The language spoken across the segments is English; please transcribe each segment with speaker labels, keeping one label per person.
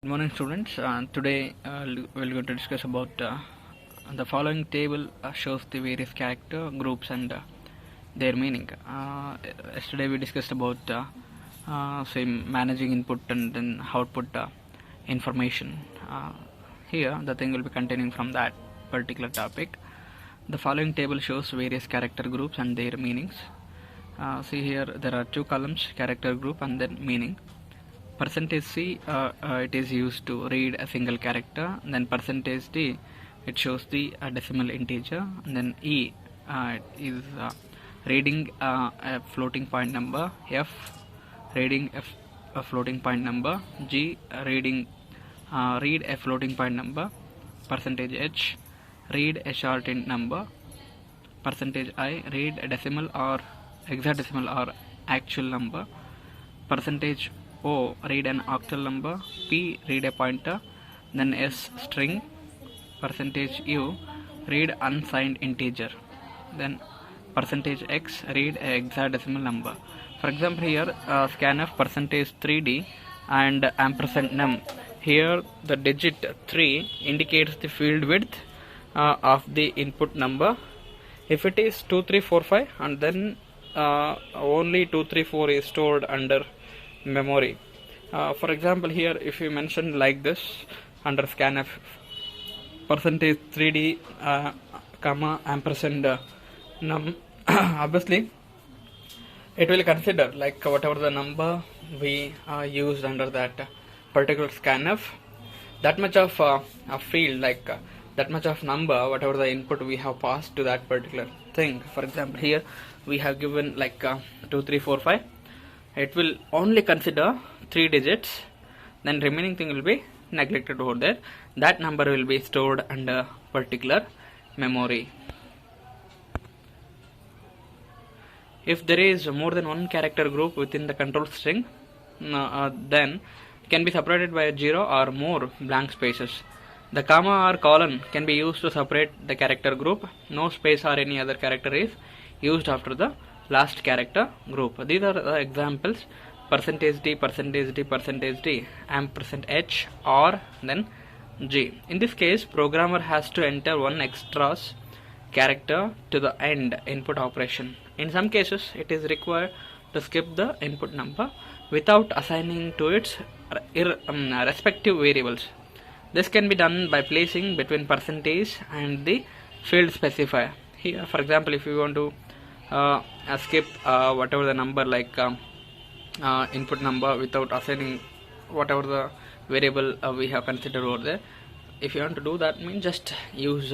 Speaker 1: Good morning, students. Today we're going to discuss about the following table shows the various character groups and their meaning. Yesterday we discussed about say managing input and then output information. Here the thing will be containing from that particular topic. The following table shows various character groups and their meanings. See here there are two columns: character group and then meaning. Percentage C, it is used to read a single character. Then percentage D, it shows the decimal integer. And then E is reading a floating point number. F, reading a floating point number. G, read a floating point number. Percentage H, read a short int number. Percentage I, read a decimal or hexadecimal or actual number. Percentage O, read an octal number. P, read a pointer. Then S, string. Percentage U, read unsigned integer. Then percentage X, read a hexadecimal number. For example, here scanf percentage 3D and ampersand num. Here the digit 3 indicates the field width of the input number. If it is 2345 and then only 234 is stored under memory. For example, here if you mention like this under scanf percentage 3D comma ampersand num, obviously it will consider like whatever the number we used under that particular scanf, that much of a field, like that much of number, whatever the input we have passed to that particular thing. For example, here we have given like 2345. It will only consider 3 digits, then remaining thing will be neglected over there. That number will be stored under particular memory. If there is more than one character group within the control string, then it can be separated by 0 or more blank spaces. The comma or colon can be used to separate the character group. No space or any other character is used after the last character group. These are the examples: percentage D, percentage D, percentage D, ampersand H, or then G. In this case, programmer has to enter one extra's character to the end input operation. In some cases, it is required to skip the input number without assigning to its respective variables. This can be done by placing between percentage and the field specifier. Here, for example, if you want to skip whatever the number, like input number, without assigning whatever the variable we have considered over there. If you want to do that, means just use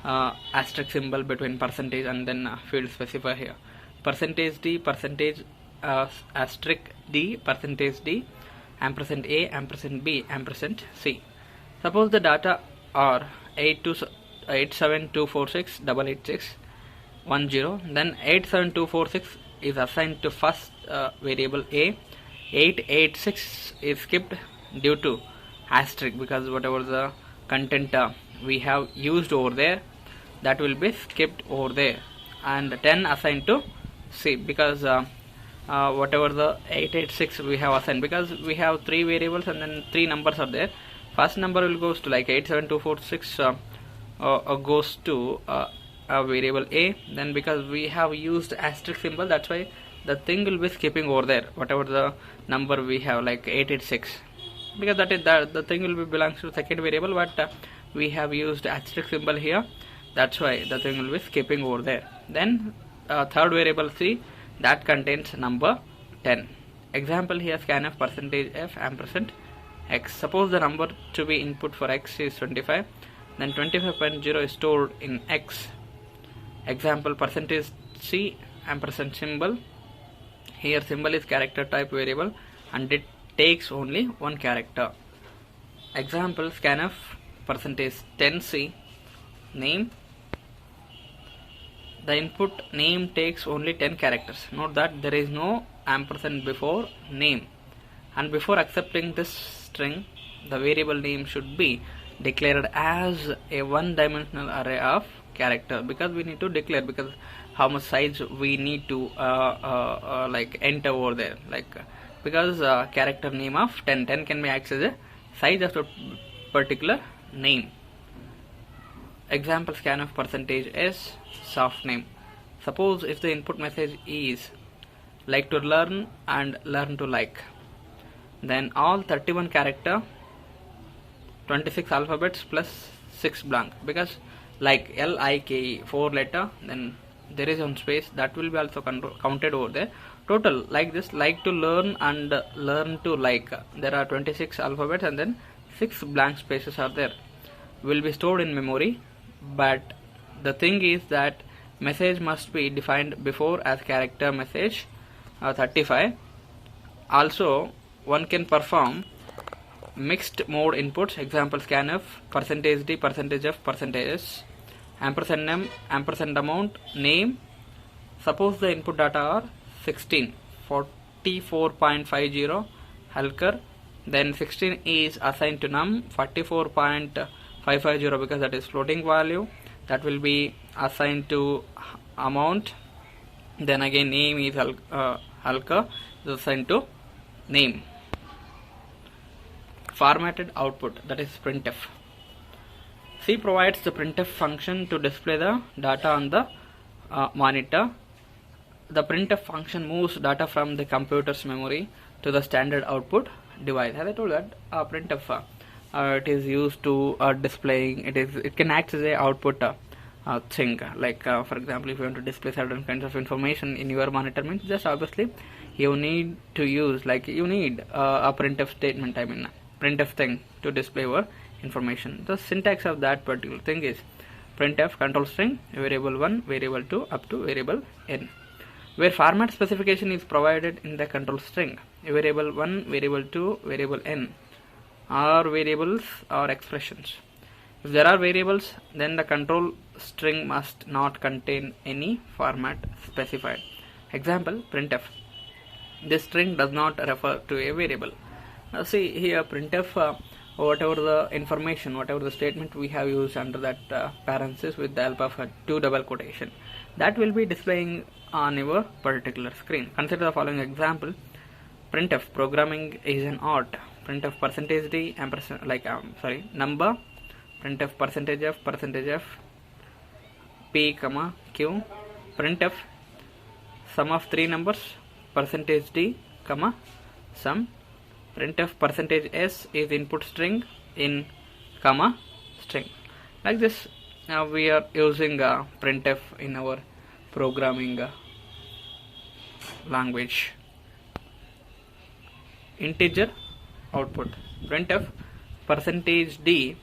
Speaker 1: asterisk symbol between percentage and then field specifier here. Percentage D, percentage asterisk D, percentage D, ampersand A, ampersand B, ampersand C. Suppose the data are 8724688688610, then 87246 is assigned to first variable A. 886 is skipped due to asterisk, because whatever the content we have used over there, that will be skipped over there, and 10 assigned to C, because whatever the 886 we have assigned, because we have 3 variables and then 3 numbers are there. First number will goes to like 87246 goes to a variable A. Then because we have used asterisk symbol, that's why the thing will be skipping over there, whatever the number we have, like 886, because that is the thing will be belongs to second variable, but we have used asterisk symbol here, that's why the thing will be skipping over there. Then third variable C, that contains number 10. Example here, scanf percentage F ampersand X. Suppose the number to be input for X is 25, then 25.0 is stored in X. Example, percentage C ampersand symbol. Here symbol is character type variable and it takes only one character. Example, scanf percentage 10C name. The input name takes only 10 characters. Note that there is no ampersand before name, and before accepting this string, the variable name should be declared as a one-dimensional array of character, because we need to declare because how much size we need to like enter over there, like because character name of 10 can be accessed as a size of the particular name. Example scanf %s soft name. Suppose if the input message is like to learn and learn to like, then all 31 character 26 alphabets plus 6 blank, because like LIKE 4 letter, then there is one space that will be also counted over there. Total like this, like to learn and learn to like, there are 26 alphabets and then 6 blank spaces are there, will be stored in memory. But the thing is that message must be defined before as character message 35. Also one can perform mixed mode inputs. Example scanf %d, %f, %s, ampersand num, ampersand amount, name. Suppose the input data are 16, 44.50 Halker, then 16 is assigned to num, 44.550 because that is floating value, that will be assigned to amount, then again name is Halker is assigned to name. Formatted output, that is printf. C provides the printf function to display the data on the monitor. The printf function moves data from the computer's memory to the standard output device. As I told that printf it is used to displaying, it can act as a output thing, like for example if you want to display certain kinds of information in your monitor, means just obviously you need to use, like you need a printf statement, I mean printf thing to display your information. The syntax of that particular thing is printf control string variable 1, variable 2 up to variable n, where format specification is provided in the control string. Variable 1, variable 2, variable n are variables or expressions. If there are variables, then the control string must not contain any format specified. Example printf. This string does not refer to a variable. Now see here printf, whatever the information, whatever the statement we have used under that parenthesis with the help of a 2 double quotation, that will be displaying on your particular screen. Consider the following example. Printf programming is an art. Printf %d ampersand, like number, printf %f p comma q, printf sum of 3 numbers %d comma sum, printf %s is input string in comma string. Like this we are using printf in our programming language. Integer output, printf %d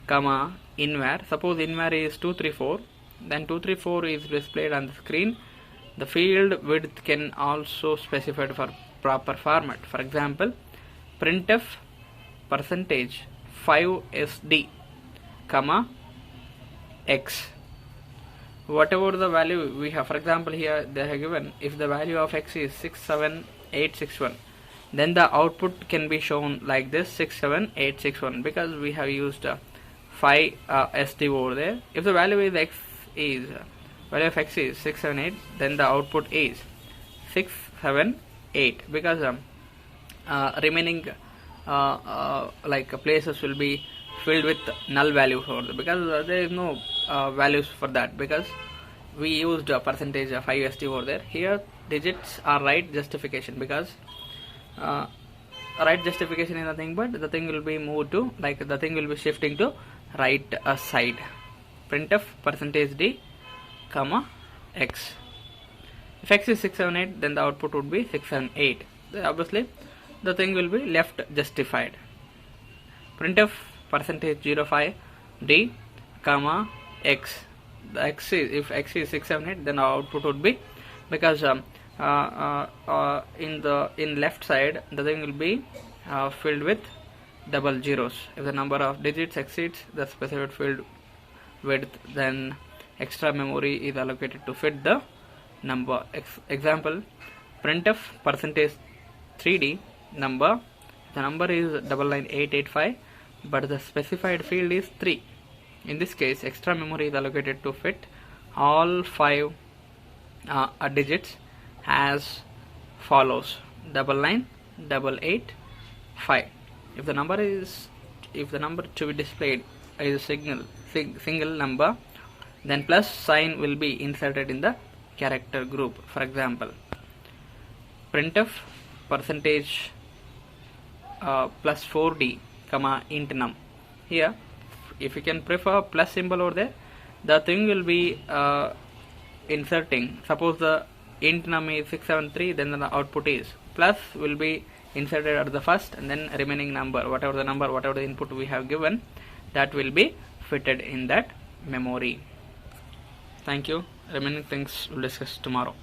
Speaker 1: comma invar. Suppose invar is 234, then 234 is displayed on the screen. The field width can also specified for proper format. For example printf %5sd comma x, whatever the value we have. For example here they have given if the value of x is 67861, then the output can be shown like this 67861, because we have used 5 SD over there. If the value is x is value of x is 678, then the output is 678, because remaining like places will be filled with null values over there, because there is no values for that, because we used a percentage of 5 SD over there. Here digits are right justification, because right justification is nothing but the thing will be moved to, like the thing will be shifting to right side. Printf %d comma x. If x is 678, then the output would be 678. Obviously the thing will be left justified. Printf %05 d comma x. The x is, if x is 678, then our output would be, because in left side the thing will be filled with double zeros. If the number of digits exceeds the specified field width, then extra memory is allocated to fit the number. Example printf %3d number. The number is 99885, but the specified field is 3. In this case extra memory is allocated to fit all 5 digits as follows: 99885. if the number to be displayed is a single number, then plus sign will be inserted in the character group. For example, printf percentage plus 4d comma int num. Here if you can prefer plus symbol over there, the thing will be inserting. Suppose the int num is 673, then the output is plus will be inserted at the first, and then remaining number, whatever the input we have given, that will be fitted in that memory. Thank you. Remaining things we'll discuss tomorrow.